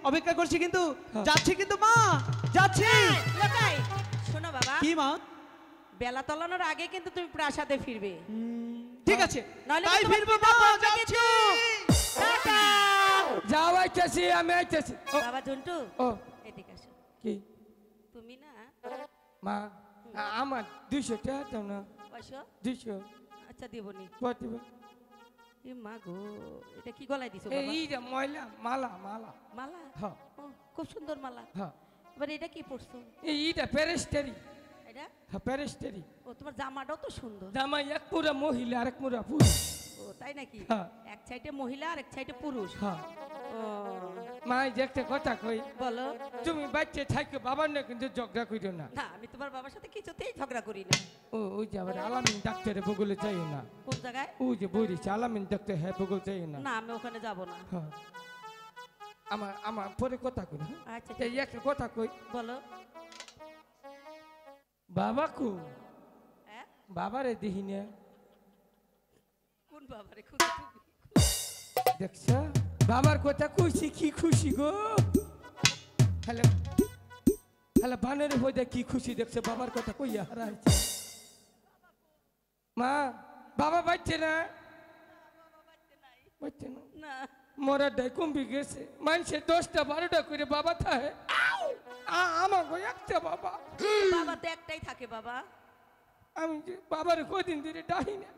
অপেক্ষা করছি কিন্তু যাচ্ছি কিন্তু মা যাচ্ছি। লোকাই শোনো বাবা, কি মা? বেলা তলানোর আগে কিন্তু তুমি প্রাসাদে ফিরবে। ঠিক আছে নইলে তাই ফিরবো মা, যাচ্ছি। টাটা। যাও আইতেছি, আমি আইতেছি। বাবা ঝন্টু ও এদিকে আসো। কি তুমি না মা আমার 200 টাকা দাও না। পয়সা 200 আচ্ছা দেবনি। কত দিবে? এ মা গো, এটা কি গলায় দিছো বাবা? এই যে ময়লা মালা মালা। মালা? হ্যাঁ ও, খুব সুন্দর মালা। হ্যাঁ এবার এটা কি পরছো? এইটা প্যারেস্টারি। এটা হ্যাঁ প্যারেস্টারি। ও তোমার জামাটাও তো সুন্দর। জামাই এক পুরা মহিলা আর এক পুরা পুরুষ। ও তাই নাকি? হ্যাঁ। এক সাইডে মহিলা আর এক সাইডে পুরুষ। হ্যাঁ ও মা যে একটা কথা কই, বলো। তুমি বাচ্চা থাকো বাবার না কিন্তু ঝগড়া করিও না। না আমি তোমার বাবার সাথে কিছুতেই ঝগড়া করি না। ওই যে আবার আলামিন ডাক্তারে বগলে যাই না। কোন জায়গায়? ওই যে বইরিছে আলামিন ডাক্তার হ্যাঁ বগল যাই না। না আমি ওখানে যাব না। হ্যাঁ আমার আমার পরে কথা কই। আচ্ছা এই একটা কথা কই, বলো। বাবা কো হ্যাঁ? বাবারে দেখি না। কোন বাবারে খুঁজে তুমি? দেখছ বাবার কথা কইছি কি খুশি গো। হ্যালো হ্যালো বানের হয়ে কি খুশি দেখছে বাবার কথা কইয়া হারাইছে। মা বাবা বাচ্চা না? বাচ্চা না না মরা ডাই কমবি গেছে। মানুষের 10টা 12টা করে বাবা থাকে, আমার গো একটা বাবা। বাবা তো একটাই থাকে বাবা। আমি যে বাবার কদিন ধরে ডাহি না।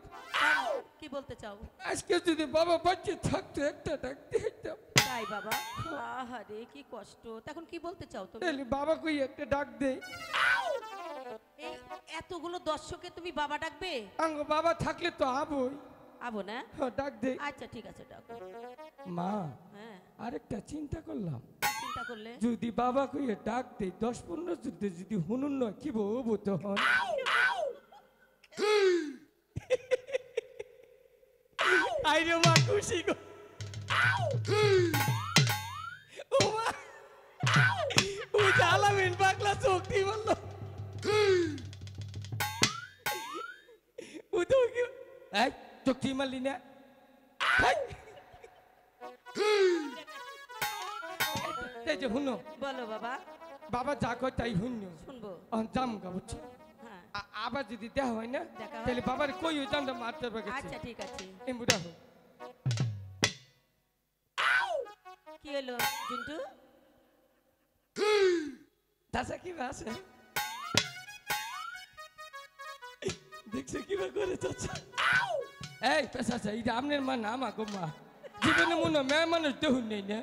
কি বলতে চাও? আজকে যদি বাবা বাচ্চা থাকতো একটা ডাকতে হইতাম। তাই বাবা? আহারে কি কষ্ট। তখন কি বলতে চাও তুমি? তাহলে বাবা কই একটা ডাক দে। এই এতগুলো দর্শকে তুমি বাবা ডাকবে? আঙ্গ বাবা থাকলে তো আবই। আবো না? ডাক দে। আচ্ছা ঠিক আছে ডাকো। মা হ্যাঁ আরেকটা চিন্তা করলাম, চিন্তা করলে? যদি বাবা কইয়ে ডাক দে 10-15 যুদ্ধে যদি হুনুন নয় কি বলবো তখন? আইরে মা খুশি গো। ও মা ও জালামিন পাগলা চোখটি বলল ও তো কি এই চোখটি মারলি না? এই যে হুনো বলো বাবা। বাবা যা কয় তাই হুনো শুনবো। জাম গা বুঝছো। হ্যাঁ আবার যদি দেওয়া হয় না দেখা হয়? তাহলে বাবার কই ওই জামটা মারতে পারবে। আচ্ছা ঠিক আছে। এমবুড়া হোক কি হলো জুন্টু? দাসা কি আছে দেখছো কিবা করে চাচা। এই চাচা এটা আপনার মা না আমাকে মা। জীবনে মনে মেয়ে মানুষ দেখুন নেই না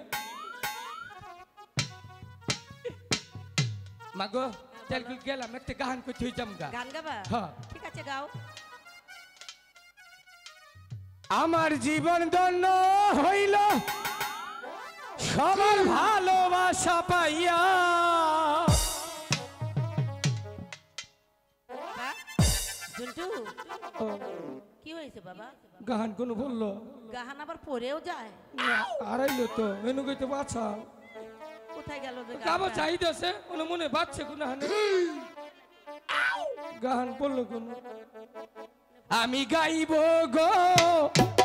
মাগো। তেল গেলাম একটা গান করতে হইতাম গা। গান গাবা? হ্যাঁ ঠিক আছে গাও। আমার জীবন ধন্য হইল সবার ভালোবাসা পাইয়া। বাবা জুন্টু কি হয়েছে বাবা? গান কোন বললো গাহান আবার পরেও যায়? হারাইলো তো মেনু কইতে বাছা কোথায় গেল যে গাবো গানটা? চাইতেছে ওনে মনে বাচ্চে কোন হানে গান বললো কোন। আমি গাইব গো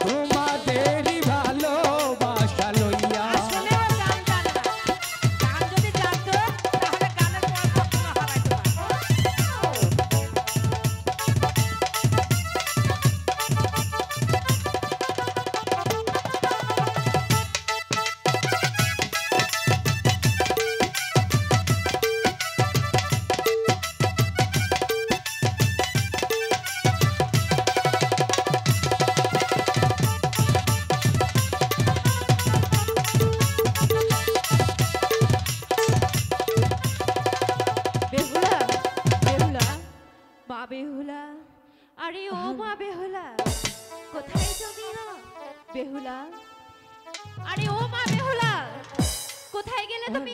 তোমাদেরই ভালোবাসা লইয়া। আসলে ও গান জানে না। গান যদি জানতো তাহলে গানের পর কখনো হারাইতো না। বেহুলা, আরে ও মা বেহুলা, কোথায় তুমি গো বেহুলা? আরে ও মা বেহুলা, কোথায় গেলে তুমি?